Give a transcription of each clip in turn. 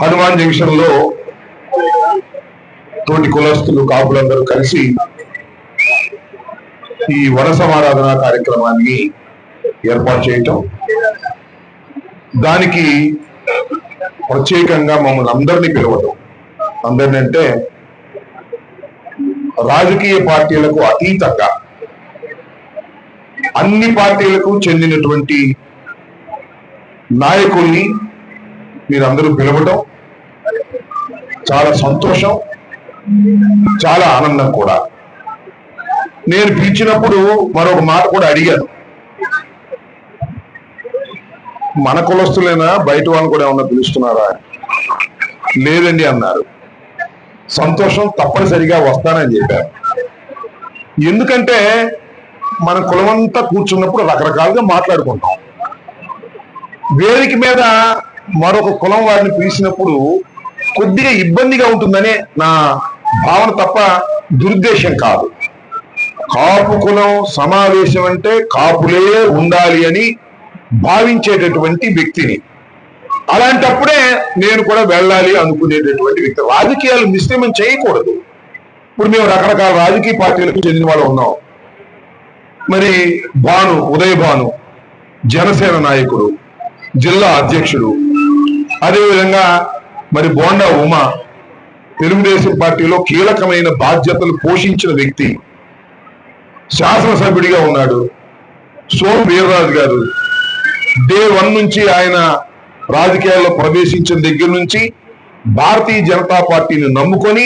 Hanuman junction లో తోటి కులస్తులు కాపులందరూ కలిసి ఈ వన సమారాధన కార్యక్రమాన్ని ఏర్పాటు చేయటం, దానికి ప్రత్యేకంగా మమ్మల్ని అందరినీ పిలవటం. అందరినీ అంటే రాజకీయ పార్టీలకు అతీతంగా అన్ని పార్టీలకు చెందినటువంటి నాయకుల్ని మీరందరూ పిలవటం చాలా సంతోషం, చాలా ఆనందం కూడా. నేను పిలిచినప్పుడు మరొక మాట కూడా అడిగాను, మన కులస్తులైనా బయట వాళ్ళు కూడా ఏమన్నా పిలుస్తున్నారా? లేదండి అన్నారు. సంతోషం, తప్పనిసరిగా వస్తానని చెప్పారు. ఎందుకంటే మన కులమంతా కూర్చున్నప్పుడు రకరకాలుగా మాట్లాడుకుంటాం. వేదిక మీద మరొక కులం వారిని పిలిచినప్పుడు కొద్దిగా ఇబ్బందిగా ఉంటుందనే నా భావన తప్ప దురుద్దేశం కాదు. కాపు కులం సమావేశం అంటే కాపులే ఉండాలి అని భావించేటటువంటి వ్యక్తిని. అలాంటప్పుడే నేను కూడా వెళ్ళాలి అనుకునేటటువంటి వ్యక్తి. రాజకీయాలు మిశ్రమం చేయకూడదు. ఇప్పుడు మేము రకరకాల రాజకీయ పార్టీలకు చెందిన వాళ్ళు ఉన్నాం. మరి ఉదయ భాను జనసేన నాయకుడు, జిల్లా అధ్యక్షుడు, అదేవిధంగా మరి బోండా ఉమా తెలుగుదేశం పార్టీలో కీలకమైన బాధ్యతలు పోషించిన వ్యక్తి, శాసనసభ్యుడిగా ఉన్నాడు. సోము వీర్రాజు గారు డే 1 నుంచి ఆయన రాజకీయాల్లో ప్రవేశించిన దగ్గర నుంచి భారతీయ జనతా పార్టీని నమ్ముకొని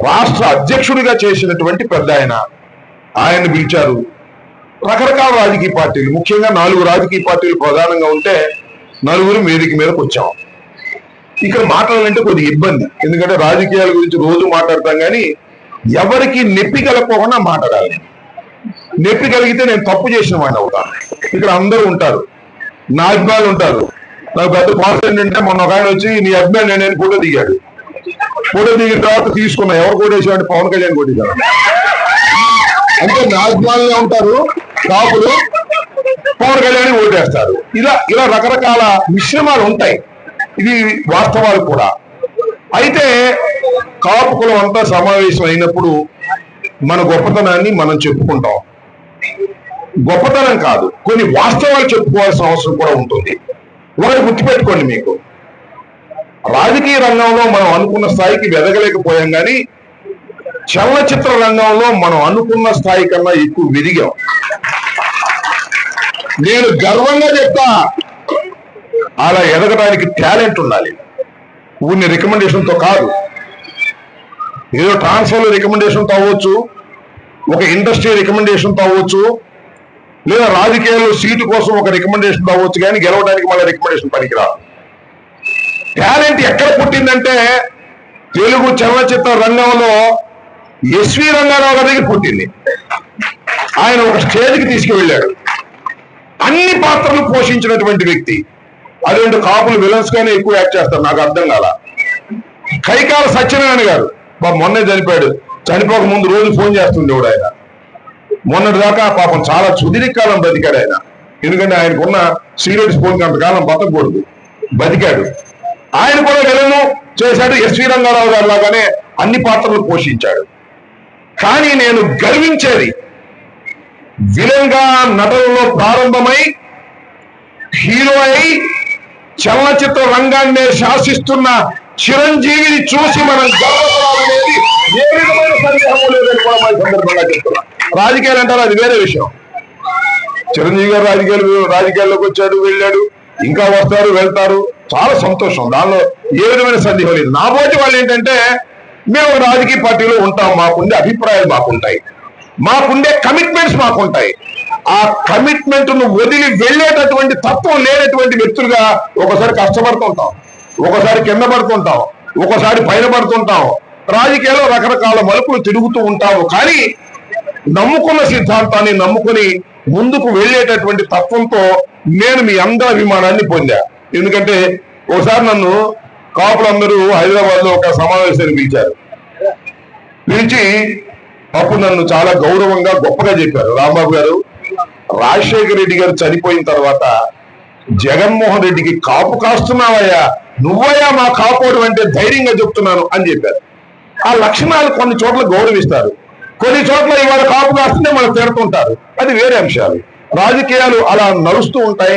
రాష్ట్ర అధ్యక్షుడిగా చేసినటువంటి పెద్ద ఆయన పిలిచారు. రకరకాల రాజకీయ పార్టీలు, ముఖ్యంగా 4 రాజకీయ పార్టీలు ప్రధానంగా ఉంటే నలుగురు వేదిక మీదకి వచ్చాం. ఇక్కడ మాట్లాడాలంటే కొద్దిగా ఇబ్బంది, ఎందుకంటే రాజకీయాల గురించి రోజు మాట్లాడతాం కానీ ఎవరికి నెప్పి కలపకుండా మాట్లాడాలి. నెప్పి కలిగితే నేను తప్పు చేసిన వాడిని అవుతాను. ఇక్కడ అందరూ ఉంటారు, నా అభిమానులు ఉంటారు. నాకు పెద్ద కాస్ట్ ఏంటంటే మొన్న ఒక ఆయన వచ్చి నీ అభిమాని నేను ఫోటో దిగాడు. ఫోటో దిగిన తర్వాత తీసుకున్నా, ఎవరు కొట్టేసాడు? పవన్ కళ్యాణ్ కొట్టేశాడు. అంటే నా అభిమానులే ఉంటారు కాపులు, పవన్ కళ్యాణ్ ఓటేస్తారు. ఇలా రకరకాల మిశ్రమాలు ఉంటాయి. ఇది వాస్తవాలు కూడా. అయితే కాపు కులం అంతా సమావేశం అయినప్పుడు మన గొప్పతనాన్ని మనం చెప్పుకుంటాం. గొప్పతనం కాదు, కొన్ని వాస్తవాలు చెప్పుకోవాల్సిన అవసరం కూడా ఉంటుంది. ఒకటి గుర్తుపెట్టుకోండి, మీకు రాజకీయ రంగంలో మనం అనుకున్న స్థాయికి ఎదగలేకపోయాం, కానీ చలనచిత్ర రంగంలో మనం అనుకున్న స్థాయి కన్నా ఎక్కువ వెదిగాం. నేను గర్వంగా చెప్తా, అలా ఎదగడానికి టాలెంట్ ఉండాలి. ఊరిని రికమెండేషన్తో కాదు. ఏదో ట్రాన్స్ఫర్ రికమెండేషన్తో అవ్వచ్చు, ఒక ఇండస్ట్రీ రికమెండేషన్తో అవ్వచ్చు, లేదా రాజకీయాల్లో సీటు కోసం ఒక రికమెండేషన్ అవ్వచ్చు, కానీ గెలవడానికి మళ్ళీ రికమెండేషన్ పనికిరాదు. టాలెంట్ ఎక్కడ పుట్టిందంటే తెలుగు చలనచిత్ర రంగంలో ఎస్వి రంగారావు గారికి పుట్టింది. ఆయన ఒక స్టేజ్కి తీసుకువెళ్ళాడు, అన్ని పాత్రలు పోషించినటువంటి వ్యక్తి. అదేంటి కాపులు విలన్స్ గానే ఎక్కువ యాక్ట్ చేస్తారు, నాకు అర్థం కాల. కైకాల సత్యనారాయణ గారు మొన్నే చనిపోయాడు. చనిపోక ముందు రోజు ఫోన్ చేస్తుండేవాడు ఆయన. మొన్నటి దాకా పాపం చాలా సుదీర్ఘకాలం బతికాడు ఆయన. ఎందుకంటే ఆయనకున్న సీరియస్ ఫోన్కి అంతకాలం బతకూడదు, బతికాడు. ఆయన కూడా విలను చేశాడు, ఎస్వి రంగారావు గారు లాగానే అన్ని పాత్రలు పోషించాడు. కానీ నేను గర్వించేది విలన్ గా నటనలో ప్రారంభమై హీరో అయి చలనచిత్ర రంగాన్నే శాసిస్తున్న చిరంజీవిని చూసి మనం గర్వపడాలనేది ఏ విధమైన సందేహం లేదని కూడా మన సందర్భంగా చెప్తున్నా. రాజకీయాలు అంటారు, అది వేరే విషయం. చిరంజీవి గారు రాజకీయాల్లోకి వచ్చాడు, వెళ్ళాడు, ఇంకా వస్తారు, వెళ్తారు, చాలా సంతోషం. దానిలో ఏ విధమైన సందేహం లేదు. నా పోటీ వాళ్ళు ఏంటంటే మేము రాజకీయ పార్టీలో ఉంటాం, మాకుండే అభిప్రాయాలు మాకుంటాయి, మాకుండే కమిట్మెంట్స్ మాకుంటాయి. ఆ కమిట్మెంట్ ను వదిలి వెళ్ళేటటువంటి తత్వం లేనటువంటి వ్యక్తులుగా ఒకసారి కష్టపడుతుంటాం, ఒకసారి కింద పడుతుంటాం, ఒకసారి పైన పడుతుంటాం. రాజకీయాల్లో రకరకాల మలుపులు తిరుగుతూ ఉంటాము. కానీ నమ్ముకున్న సిద్ధాంతాన్ని నమ్ముకుని ముందుకు వెళ్ళేటటువంటి తత్వంతో నేను మీ అందరి అభిమానాన్ని పొందా. ఎందుకంటే ఒకసారి నన్ను కాపులందరూ హైదరాబాద్ లో ఒక సమావేశాన్ని పిలిచారు. పిలిచి అప్పుడు నన్ను చాలా గౌరవంగా గొప్పగా చెప్పారు, రాంబాబు గారు, రాజశేఖర రెడ్డి గారు చనిపోయిన తర్వాత జగన్మోహన్ రెడ్డికి కాపు కాస్తున్నావయ్యా, నువ్వయ్యా మా కాపోడు అంటే ధైర్యంగా చెప్తున్నాను అని చెప్పారు. ఆ లక్షణాలు కొన్ని చోట్ల గౌరవిస్తారు, కొన్ని చోట్ల ఇవాళ కాపు కాస్తుంటే మనం తిడుతుంటారు. అది వేరే అంశాలు. రాజకీయాలు అలా నడుస్తూ ఉంటాయి,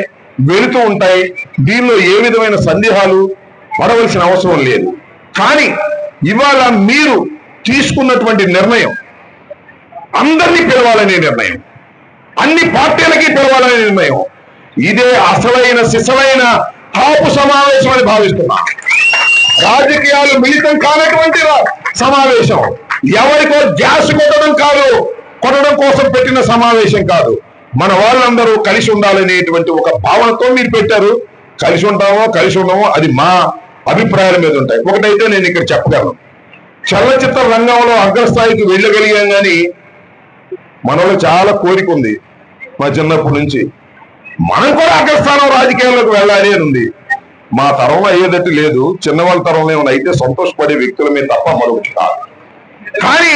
వెళుతూ ఉంటాయి. దీనిలో ఏ విధమైన సందేహాలు పడవలసిన అవసరం లేదు. కానీ ఇవాళ మీరు తీసుకున్నటువంటి నిర్ణయం అందరినీ పిలవాలనే నిర్ణయం, అన్ని పార్టీలకి పిలవాలనే నిర్ణయం, ఇదే అసలైన సిసలైన కాపు సమావేశం అని భావిస్తున్నా. రాజకీయాలు మిళితం కానటువంటి సమావేశం, ఎవరికో గ్యాస్ కొట్టడం కోసం పెట్టిన సమావేశం కాదు. మన వాళ్ళందరూ కలిసి ఉండాలనేటువంటి ఒక భావనతో మీరు పెట్టారు. కలిసి ఉంటామో కలిసి ఉండమో అది మా అభిప్రాయాల మీద ఉంటాయి. ఒకటైతే నేను ఇక్కడ చెప్పగలను, చలనచిత్ర రంగంలో అగ్రస్థాయికి వెళ్ళగలిగాం. కానీ మనలో చాలా కోరిక ఉంది మా చిన్నప్పటి నుంచి, మనం కూడా అగ్రస్థానం రాజకీయాల్లోకి వెళ్ళాలి అని ఉంది. మా తరంలో అయ్యేటట్టు లేదు, చిన్నవాళ్ళ తరంలో ఏమైనా అయితే సంతోషపడే వ్యక్తులమే తప్ప మరొకటి కాదు. కానీ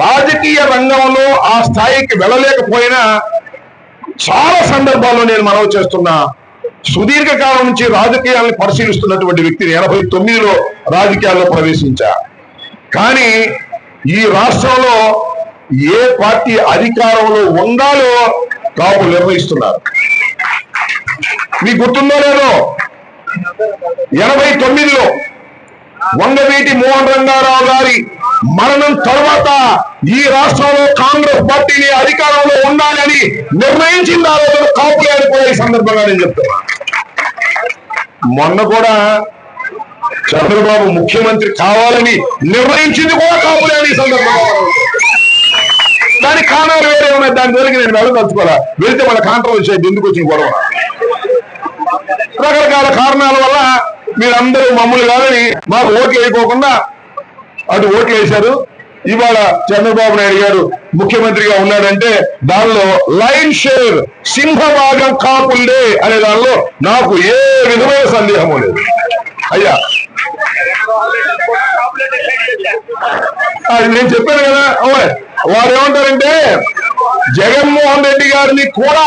రాజకీయ రంగంలో ఆ స్థాయికి వెళ్ళలేకపోయినా చాలా సందర్భాల్లో నేను మనవి చేస్తున్నా, సుదీర్ఘకాలం నుంచి రాజకీయాలను పరిశీలిస్తున్నటువంటి వ్యక్తిని 89లో రాజకీయాల్లో ప్రవేశించా. కానీ ఈ రాష్ట్రంలో ఏ పార్టీ అధికారంలో ఉండాలో కాపులు నిర్ణయిస్తున్నారు. మీకు గుర్తుందో లేదో, 89లో వంగవీటి మోహన్ రంగారావు గారి మరణం తర్వాత ఈ రాష్ట్రంలో కాంగ్రెస్ పార్టీని అధికారంలో ఉండాలని నిర్ణయించింది ఆ రోజు కాపులే అని కూడా ఈ సందర్భంగా నేను చెప్తున్నా. మొన్న కూడా చంద్రబాబు ముఖ్యమంత్రి కావాలని నిర్ణయించింది కూడా కాపులే అని ఈ సందర్భంగా. దానికి కారణాలు వేరే ఉన్నాయి, దాని దగ్గరికి నేను వెళ్ళదలుచుకోవాలా, వెళ్తే మన కాంట్రవర్సీ ఎందుకు వచ్చింది గొడవ. రకరకాల కారణాల వల్ల మీరందరూ మమ్మల్ని కాదని మాకు ఓట్లు వేయకోకుండా అటు ఓట్లు వేశారు. ఇవాళ చంద్రబాబు నాయుడు గారు ముఖ్యమంత్రిగా ఉన్నాడంటే దానిలో లైన్ షేర్ సింహభాగం కాపుల్డే అనే దానిలో నాకు ఏ విధమైన సందేహము లేదు. అయ్యా నేను చెప్పాను కదా, వారు ఏమంటారంటే జగన్మోహన్ రెడ్డి గారిని కూడా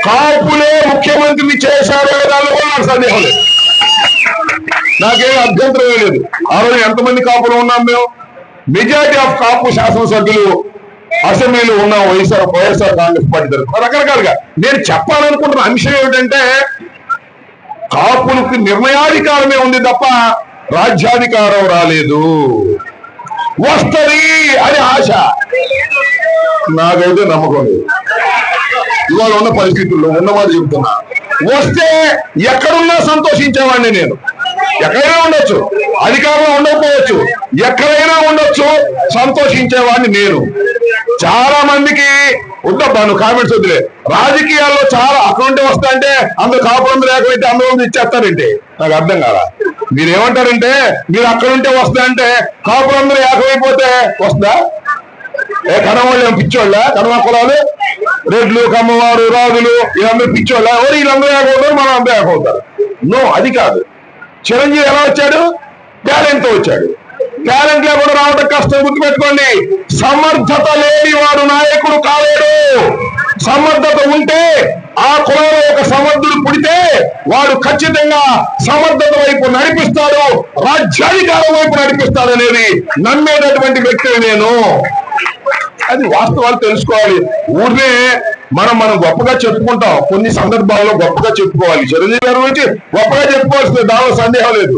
కాపులే ముఖ్యమంత్రిని చేశారు అనే దానిలో కూడా నాకు సందేహం లేదు, నాకేం అభ్యంతరం లేదు. ఆ రోజు ఎంతమంది కాపులు ఉన్నాం మేము? మెజారిటీ ఆఫ్ కాపు శాసనసభ్యులు అసెంబ్లీలో ఉన్నాం వైఎస్ఆర్ కాంగ్రెస్ పార్టీ తరఫున. రకరకాలుగా నేను చెప్పాలనుకుంటున్న అంశం ఏమిటంటే, కాపులకు నిర్ణయాధికారమే ఉంది తప్ప రాజ్యాధికారం రాలేదు. వస్తది అని ఆశ, నాకైతే నమ్మకం లేదు. ఇవాళ ఉన్న పరిస్థితుల్లో ఉన్నమాట చెబుతున్నా, వస్తే ఎక్కడున్నా సంతోషించేవాడిని నేను. ఎక్కడైనా ఉండొచ్చు, అధికారంలో ఉండకపోవచ్చు, ఎక్కడైనా ఉండొచ్చు, సంతోషించేవాడిని నేను. చాలా మందికి వద్దబ్బాను కామెంట్స్ వద్దులే, రాజకీయాల్లో చాలా అకౌంట్ వస్తా అంటే అందులో కాపురం లేకపోతే అందులో ఇచ్చేస్తారంటే నాకు అర్థం కాదా. మీరేమంటారంటే మీరు అక్కడ ఉంటే వస్తా అంటే కాపురందరూ ఏకమైపోతే వస్తుందా? కడవాళ్ళు పిచ్చోళ్ళ, కడవ కులాలు, రెడ్లు, కమ్మవారు, రాజులు వీళ్ళందరూ పిచ్చోళ్ళ, వీళ్ళందరూ ఏకవుతారు, మనం అందరూ ఏకవుతారు. నో, అది కాదు. చిరంజీవి ఎలా వచ్చాడు? టాలెంట్ తో వచ్చాడు. టాలెంట్ లేకుండా రావడం కష్టం, గుర్తుపెట్టుకోండి. సమర్థత లేని వాడు నాయకుడు కాలేడు. సమర్థత ఉంటే ఆ కులంలో ఒక సమర్థుడు పుడితే వాడు ఖచ్చితంగా సమర్థత వైపు నడిపిస్తాడు, రాజ్యాధికారం వైపు నడిపిస్తాడు అనేది నమ్మేటటువంటి వ్యక్తిని నేను. అది వాస్తవాలు తెలుసుకోవాలి. ఊరినే మనం గొప్పగా చెప్పుకుంటాం, కొన్ని సందర్భాల్లో గొప్పగా చెప్పుకోవాలి. చిరంజీవి గారి గురించి గొప్పగా చెప్పుకోవాల్సిందే, దానిలో సందేహం లేదు.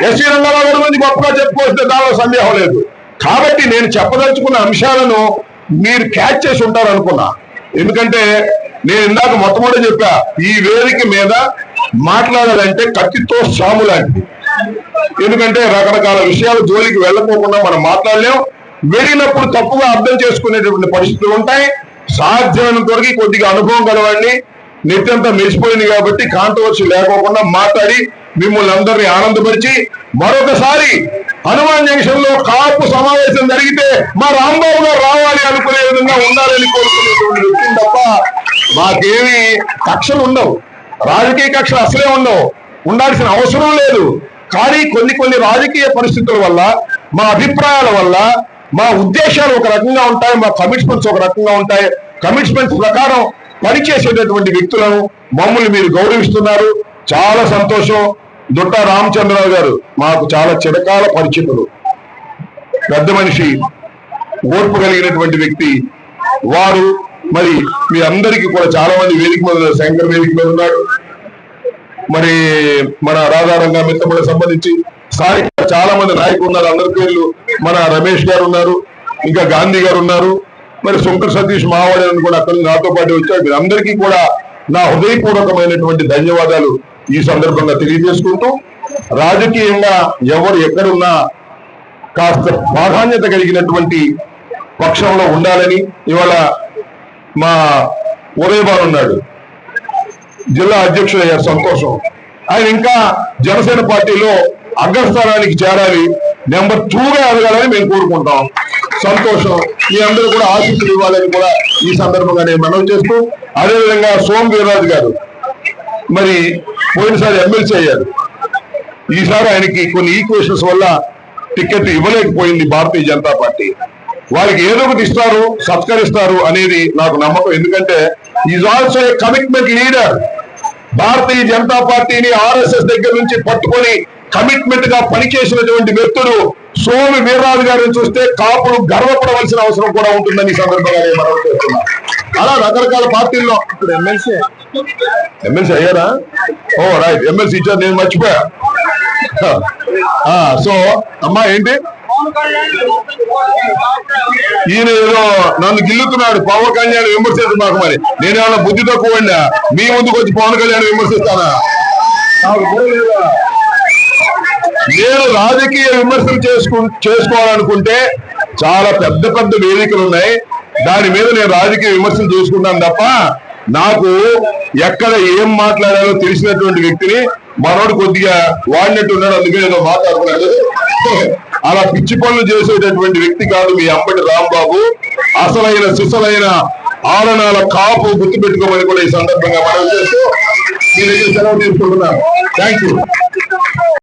ఎస్వి రంగారావు గారి గురించి గొప్పగా చెప్పుకోవాల్సిందే, దానిలో సందేహం లేదు. కాబట్టి నేను చెప్పదలుచుకున్న అంశాలను మీరు క్యాచ్ చేసి ఉంటారు అనుకున్నా. ఎందుకంటే నేను ఇందాక మొట్టమొదటి చెప్పా, ఈ వేదిక మీద మాట్లాడాలంటే కత్తితో సాము లాంటిది. ఎందుకంటే రకరకాల విషయాలు జోలికి వెళ్ళకోకుండా మనం మాట్లాడలేం. వెళ్ళినప్పుడు తప్పుగా అర్థం చేసుకునేటువంటి పరిస్థితులు ఉంటాయి. సాధ్యమైనంత వరకు కొద్దిగా అనుభవం గలవాడిని, నెత్తంతా మెరిసిపోయింది కాబట్టి కాంట్రవర్సీ లేకోకుండా మాట్లాడి మిమ్మల్ని అందరినీ ఆనందపరిచి, మరొకసారి హనుమాన్ జంక్షన్ లో కాపు సమావేశం జరిగితే మా రాంబాబు గారు రావాలి అనుకునే విధంగా ఉండాలని కోరుకునేటువంటి వ్యక్తిని తప్ప మాకేమి కక్షలు ఉండవు, రాజకీయ కక్షలు అసలే ఉండవు, ఉండాల్సిన అవసరం లేదు. కానీ కొన్ని రాజకీయ పరిస్థితుల వల్ల, మా అభిప్రాయాల వల్ల, మా ఉద్దేశాలు ఒక రకంగా ఉంటాయి, మా కమిట్మెంట్స్ ఒక రకంగా ఉంటాయి. కమిట్మెంట్స్ ప్రకారం పనిచేసేటటువంటి వ్యక్తులను మమ్మల్ని మీరు గౌరవిస్తున్నారు, చాలా సంతోషం. దుట్టా రామచంద్రరావు గారు మాకు చాలా చిరకాల పరిచితులు, పెద్ద మనిషి, ఓర్పు కలిగినటువంటి వ్యక్తి వారు. మరి మీ అందరికీ కూడా చాలా మంది వేదిక మీద, శంకర్ వేదిక మీద ఉన్నాడు, మరి మన రాధారంగ మిత్రములకు సంబంధించి స్థానిక చాలా మంది నాయకులు ఉన్నారు. అందరి పేర్లు మన రమేష్ గారు ఉన్నారు, ఇంకా గాంధీ గారు ఉన్నారు, మరి శంకర్ సతీష్ మావాడని కూడా అక్కడ నాతో పాటు వచ్చారు. వీరందరికీ కూడా నా హృదయపూర్వకమైనటువంటి ధన్యవాదాలు ఈ సందర్భంగా తెలియజేసుకుంటూ, రాజకీయంగా ఎవరు ఎక్కడున్నా కాస్త ప్రాధాన్యత కలిగినటువంటి పక్షంలో ఉండాలని ఇవాళ మా ఉదయబాబు ఉన్నాడు, జిల్లా అధ్యక్షుడు అయ్యారు, సంతోషం. ఆయన ఇంకా జనసేన పార్టీలో అగ్రస్థానానికి చేరాలి, నెంబర్ 2గా ఎదగాలని మేము కోరుకుంటాం. సంతోషం. మీ అందరూ కూడా ఆశీస్సులు ఇవ్వాలని కూడా ఈ సందర్భంగా నేను మనవి చేస్తూ, అదేవిధంగా సోమ్ వీర్రాజు గారు మరి పోయినసారి ఎమ్మెల్సీ అయ్యారు, ఈసారి ఆయనకి కొన్ని ఈక్వేషన్స్ వల్ల టికెట్ ఇవ్వలేకపోయింది భారతీయ జనతా పార్టీ. వారికి ఏదో ఒకటి ఇస్తారు, సత్కరిస్తారు అనేది నాకు నమ్మకం. ఎందుకంటే is also a commitment leader. Bharatiya Janata పార్టీని ఆర్ఎస్ఎస్ దగ్గర నుంచి పట్టుకొని కమిట్మెంట్ గా పనిచేసినటువంటి వ్యక్తులు సోము వీర్రాజు గారిని చూస్తే కాపులు గర్వపడవలసిన అవసరం కూడా ఉంటుందని ఈ సందర్భంగా నేను మనవి చేస్తున్నా. అలా రకరకాల పార్టీల్లో ఇప్పుడు ఎమ్మెల్సీ అయ్యారా? ఓ రైట్, ఎమ్మెల్సీ ఇచ్చారు, నేను మర్చిపోయా. సో అమ్మా ఏంటి ఈయన ఏదో నన్ను గిల్లుతున్నాడు, పవన్ కళ్యాణ్ విమర్శించు మాకు. మరి నేనేమన్నా బుద్ధి తక్కువ మీ ముందుకు వచ్చి పవన్ కళ్యాణ్ విమర్శిస్తానా? నేను రాజకీయ విమర్శలు చేసుకోవాలనుకుంటే చాలా పెద్ద పెద్ద వేదికలు ఉన్నాయి, దాని మీద నేను రాజకీయ విమర్శలు చేసుకుంటాను తప్ప నాకు ఎక్కడ ఏం మాట్లాడాలో తెలిసినటువంటి వ్యక్తిని మనోడు కొద్దిగా వాడినట్టు ఉన్నాడు, అందుకే ఏదో మాట్లాడుతున్నాడు. అలా పిచ్చి పనులు చేసేటటువంటి వ్యక్తి కాదు మీ అంబటి రాంబాబు. అసలైన సిసలైన ఆరణాల కాపు గుర్తుపెట్టుకోమని కూడా ఈ సందర్భంగా మనం చేస్తూ మీ దగ్గర సెలవు తీసుకుంటున్నాను. Thank you.